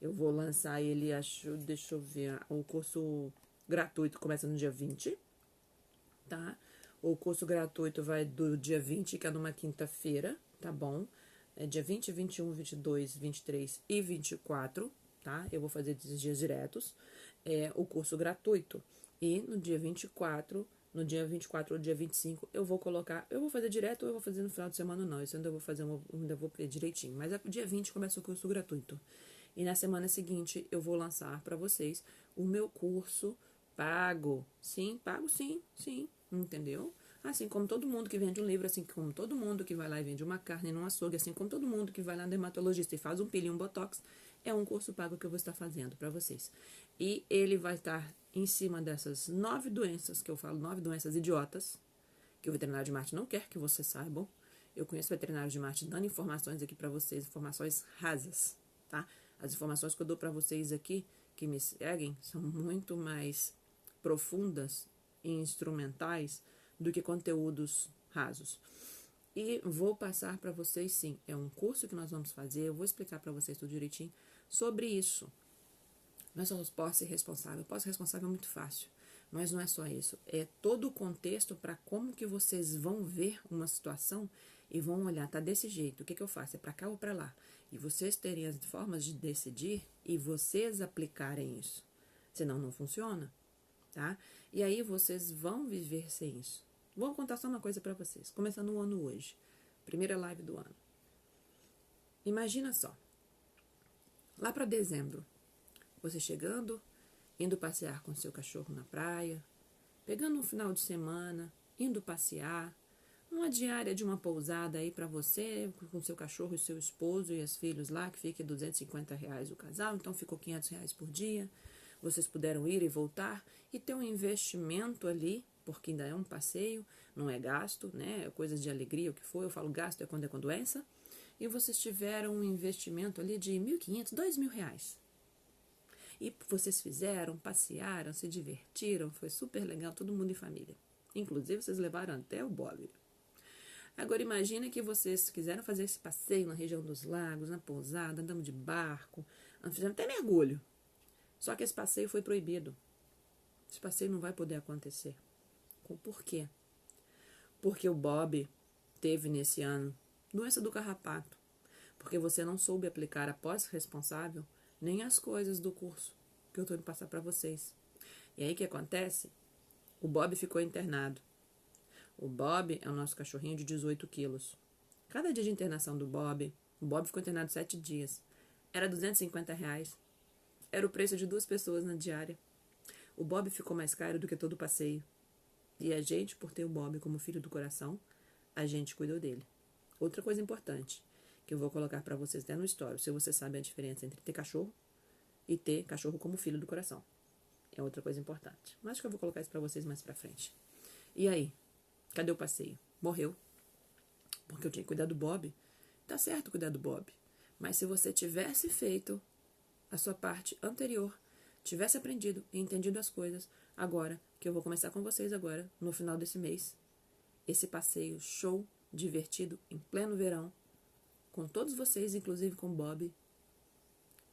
Eu vou lançar ele, deixa eu ver, o curso gratuito começa no dia 20, tá? O curso gratuito vai do dia 20, que é numa quinta-feira, tá bom? É dia 20, 21, 22, 23 e 24, tá? Eu vou fazer esses dias diretos. É o curso gratuito. E no dia 24 ou dia 25, eu vou fazer direto ou eu vou fazer no final de semana, não. Isso ainda vou ver direitinho. Mas dia 20 começa o curso gratuito. E na semana seguinte, eu vou lançar para vocês o meu curso pago. Sim, pago sim, entendeu? Assim como todo mundo que vende um livro, assim como todo mundo que vai lá e vende uma carne num açougue, assim como todo mundo que vai lá no dermatologista e faz um peeling, um botox, é um curso pago que eu vou estar fazendo para vocês. E ele vai estar em cima dessas 9 doenças, que eu falo, 9 doenças idiotas, que o veterinário de Marte não quer que vocês saibam. Eu conheço veterinários de Marte dando informações aqui para vocês, informações rasas, tá? As informações que eu dou para vocês aqui, que me seguem, são muito mais profundas e instrumentais do que conteúdos rasos. E vou passar para vocês, sim, é um curso que nós vamos fazer, eu vou explicar para vocês tudo direitinho sobre isso. Nós somos posse responsável. Posse responsável é muito fácil, mas não é só isso. É todo o contexto para como que vocês vão ver uma situação e vão olhar, tá desse jeito, o que eu faço? É para cá ou para lá? E vocês terem as formas de decidir e vocês aplicarem isso. Senão não funciona, tá? E aí vocês vão viver sem isso. Vou contar só uma coisa para vocês. Começando o ano hoje. Primeira live do ano. Imagina só. Lá para dezembro, você chegando, indo passear com seu cachorro na praia, pegando um final de semana, indo passear, uma diária de uma pousada aí para você, com seu cachorro e seu esposo e os filhos lá, que fica R$250 o casal, então ficou R$500 por dia. Vocês puderam ir e voltar e ter um investimento ali, porque ainda é um passeio, não é gasto, né? É coisas de alegria, o que for. Eu falo gasto é quando é com doença. E vocês tiveram um investimento ali de R$1.500, R$2.000. E vocês fizeram, passearam, se divertiram, foi super legal, todo mundo em família. Inclusive, vocês levaram até o Bob. Agora, imagina que vocês quiseram fazer esse passeio na região dos lagos, na pousada, andamos de barco, fizeram até mergulho. Só que esse passeio foi proibido. Esse passeio não vai poder acontecer. Por quê? Porque o Bob teve nesse ano doença do carrapato. Porque você não soube aplicar a pós-responsável nem as coisas do curso que eu estou indo passar para vocês. E aí o que acontece? O Bob ficou internado. O Bob é o nosso cachorrinho de 18 quilos. Cada dia de internação do Bob, o Bob ficou internado 7 dias. Era R$250. Era o preço de 2 pessoas na diária. O Bob ficou mais caro do que todo o passeio. E a gente, por ter o Bob como filho do coração, a gente cuidou dele. Outra coisa importante, que eu vou colocar para vocês até no story, se você sabe a diferença entre ter cachorro e ter cachorro como filho do coração. É outra coisa importante. Mas acho que eu vou colocar isso para vocês mais pra frente. E aí? Cadê o passeio? Morreu. Porque eu tinha que cuidar do Bob. Tá certo cuidar do Bob. Mas se você tivesse feito a sua parte anterior, tivesse aprendido e entendido as coisas, agora, que eu vou começar com vocês agora, no final desse mês, esse passeio show, divertido, em pleno verão, com todos vocês, inclusive com o Bob,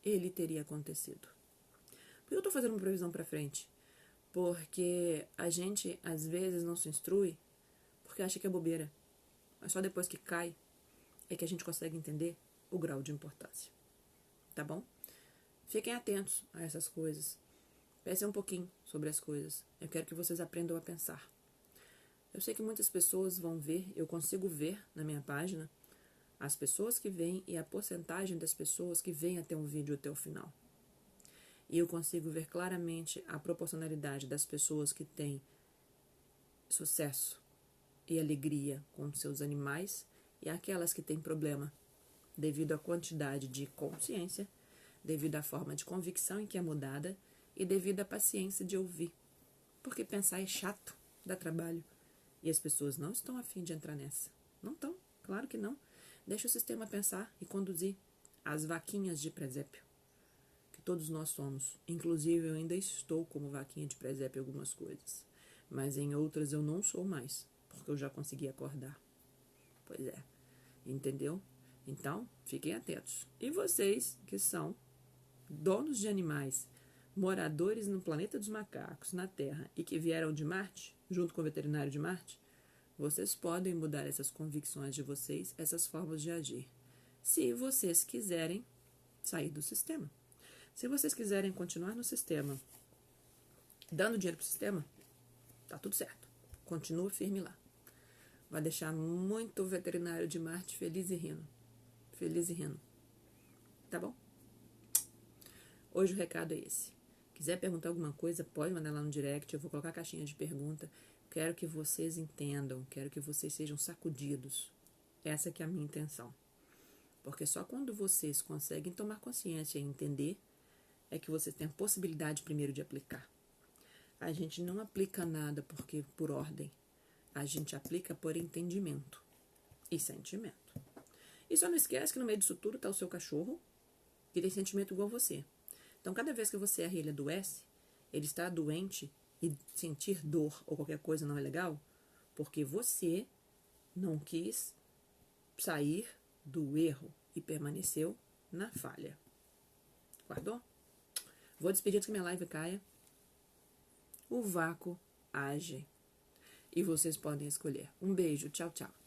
ele teria acontecido. Por que eu tô fazendo uma previsão pra frente? Porque a gente, às vezes, não se instrui porque acha que é bobeira. Mas só depois que cai é que a gente consegue entender o grau de importância. Tá bom? Fiquem atentos a essas coisas. Pensem um pouquinho sobre as coisas. Eu quero que vocês aprendam a pensar. Eu sei que muitas pessoas vão ver, eu consigo ver na minha página, as pessoas que vêm e a porcentagem das pessoas que vêm até um vídeo até o final. E eu consigo ver claramente a proporcionalidade das pessoas que têm sucesso e alegria com seus animais e aquelas que têm problema devido à quantidade de consciência, devido à forma de convicção em que é mudada e devido à paciência de ouvir. Porque pensar é chato, dá trabalho. E as pessoas não estão a fim de entrar nessa. Não estão, claro que não. Deixa o sistema pensar e conduzir as vaquinhas de presépio. Que todos nós somos. Inclusive eu ainda estou como vaquinha de presépio em algumas coisas. Mas em outras eu não sou mais. Porque eu já consegui acordar. Pois é. Entendeu? Então, fiquem atentos. E vocês que são donos de animais, moradores no planeta dos macacos, na Terra, e que vieram de Marte, junto com o veterinário de Marte, vocês podem mudar essas convicções de vocês, essas formas de agir. Se vocês quiserem sair do sistema. Se vocês quiserem continuar no sistema, dando dinheiro pro sistema, tá tudo certo. Continua firme lá. Vai deixar muito o veterinário de Marte feliz e rindo. Feliz e rindo. Tá bom? Hoje o recado é esse. Quiser perguntar alguma coisa, pode mandar lá no direct. Eu vou colocar a caixinha de pergunta. Quero que vocês entendam. Quero que vocês sejam sacudidos. Essa que é a minha intenção. Porque só quando vocês conseguem tomar consciência e entender é que vocês têm a possibilidade primeiro de aplicar. A gente não aplica nada porque por ordem. A gente aplica por entendimento e sentimento. E só não esquece que no meio disso tudo está o seu cachorro, que tem sentimento igual a você. Então, cada vez que você erra e ele adoece, ele está doente e sentir dor ou qualquer coisa não é legal, porque você não quis sair do erro e permaneceu na falha. Guardou? Vou despedir antes que minha live caia. O vácuo age. E vocês podem escolher. Um beijo. Tchau, tchau.